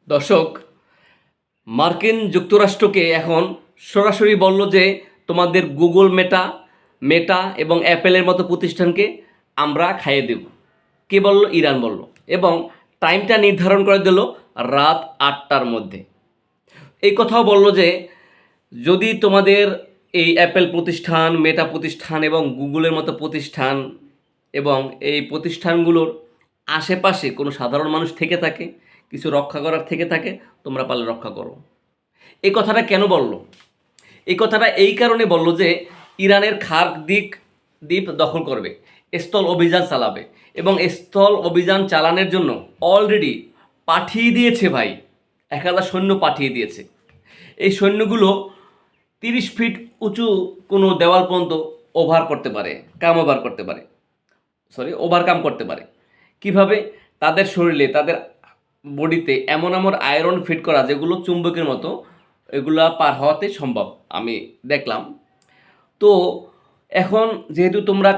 দর্শক, মার্কিন যুক্তরাষ্ট্রকে এখন সরাসরি বলল যে তোমাদের গুগল মেটা মেটা এবং অ্যাপেলের মতো প্রতিষ্ঠানকে আমরা খাইয়ে দেব। কে বলল? ইরান বলল। এবং টাইমটা নির্ধারণ করে দিল রাত 8টার মধ্যে। এই কথাও বলল যে যদি তোমাদের এই অ্যাপেল প্রতিষ্ঠান, মেটা প্রতিষ্ঠান এবং গুগলের মতো প্রতিষ্ঠান এবং এই প্রতিষ্ঠানগুলোর আশেপাশে কোনো সাধারণ মানুষ থেকে থাকে, কিছু রক্ষা করার থেকে থাকে, তোমরা পারলে রক্ষা করো। এই কথাটা কেন বলল? এই কথাটা এই কারণে বলল যে ইরানের দ্বীপ দখল করবে, স্থল অভিযান চালাবে এবং স্থল অভিযান চালানোর জন্য অলরেডি পাঠিয়ে দিয়েছে ভাই, 1000 সৈন্য পাঠিয়ে দিয়েছে। এই সৈন্যগুলো 30 ফিট উঁচু কোনো দেওয়াল পর্যন্ত ওভারকাম করতে পারে। কিভাবে? তাদের শরীরে, তাদের বডিতে এমন এমন আয়রন ফিট করা যেগুলো চুম্বকের মতো, এগুলা পার হওয়াতে সম্ভব। আমি দেখলাম। তো এখন যেহেতু তোমরা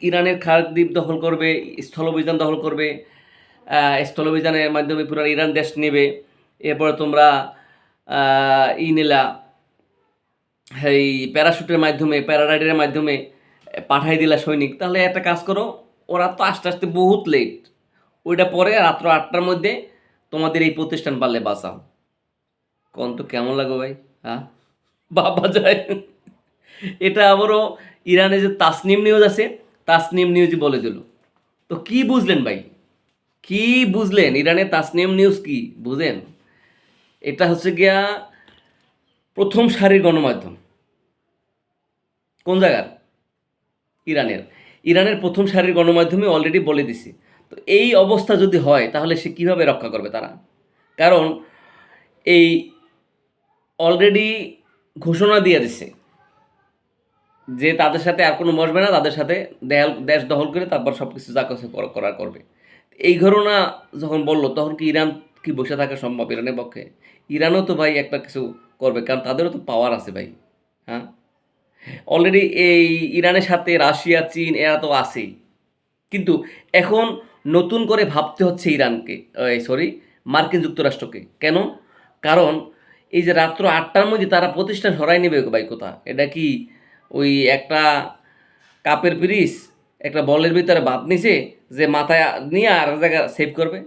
ইরানের খার্ক দ্বীপ দখল করবে, স্থল অভিযান দখল করবে, স্থল অভিযানের মাধ্যমে পুরো ইরান দেশ নেবে, এরপরে তোমরা নিলা এই প্যারাশুটের মাধ্যমে, প্যারারাইডের মাধ্যমে পাঠাই দিলা সৈনিক, তাহলে একটা কাজ করো, ওরা তো আস্তে আস্তে বহুত লেট, ওইটা পরে রাত্র 8টার মধ্যে তোমাদের এই প্রতিষ্ঠান পারলে বাঁচাও। কোন তো কেমন লাগো ভাই? হ্যাঁ, বাবা যায়। এটা আবারও ইরানে যে তাসনিম নিউজ আছে, তাসনিম নিউজই বলে দিল। তো কি বুঝলেন ভাই? কি বুঝলেন? ইরানের তাসনিম নিউজ কি বুঝেন? এটা হচ্ছে গিয়া প্রথম সারির গণমাধ্যম। কোন জায়গার? ইরানের। ইরানের প্রথম সারির গণমাধ্যমে অলরেডি বলে দিছি। তো এই অবস্থা যদি হয় তাহলে সে কীভাবে রক্ষা করবে তারা? কারণ এই অলরেডি ঘোষণা দিয়ে দিছে যে তাদের সাথে আর কোনো বসবে না, তাদের সাথে দেশ দখল করে তারপর সব কিছু যা কিছু করার করবে। এই ঘটনা যখন বললো তখন কি ইরান কি বসে থাকা সম্ভব ইরানের পক্ষে? ইরানও তো ভাই একটা কিছু করবে, কারণ তাদেরও তো পাওয়ার আছে ভাই। হ্যাঁ, অলরেডি এই ইরানের সাথে রাশিয়া, চীন এরা তো আছেই। কিন্তু এখন নতুন করে ভাবতে হচ্ছে ইরানকে, মার্কিন যুক্তরাষ্ট্রকে। কেন? কারণ এই যে রাত্র 8টার মধ্যে তারা প্রতিষ্ঠান সরাই নেবে ভাই কোথা? এটা কি ওই একটা কাপের পিরিস, একটা বলের ভিতরে ভাত নিছে যে মাথায় নিয়ে আর এক জায়গায় সেভ করবে?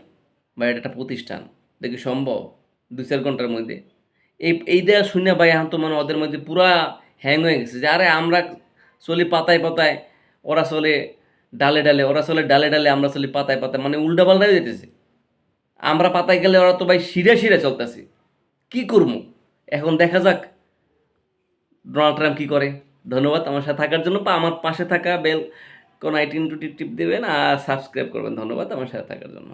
ভাই এটা একটা প্রতিষ্ঠান, দেখি সম্ভব 2-4 ঘন্টার মধ্যে? এইটা শুনে ভাই এখন তো মানে ওদের মধ্যে পুরা হ্যাং হয়ে গেছে যে আরে আমরা চলি পাতায় পাতায়, ওরা চলে ডালে ডালে, আমরা চলি পাতায় পাতায়, মানে উল্টা পাল্টা হয়ে যেতেছে। আমরা পাতায় গেলে ওরা তো ভাই শিরে শিরে চলতেছে। কি করবো এখন? দেখা যাক ডোনাল্ড ট্রাম্প কী করে। ধন্যবাদ আমার সাথে থাকার জন্য, বা আমার পাশে থাকা বেল কোন আইটিন টুটি টিপ দেবেন আর সাবস্ক্রাইব করবেন। ধন্যবাদ আমার সাথে থাকার জন্য।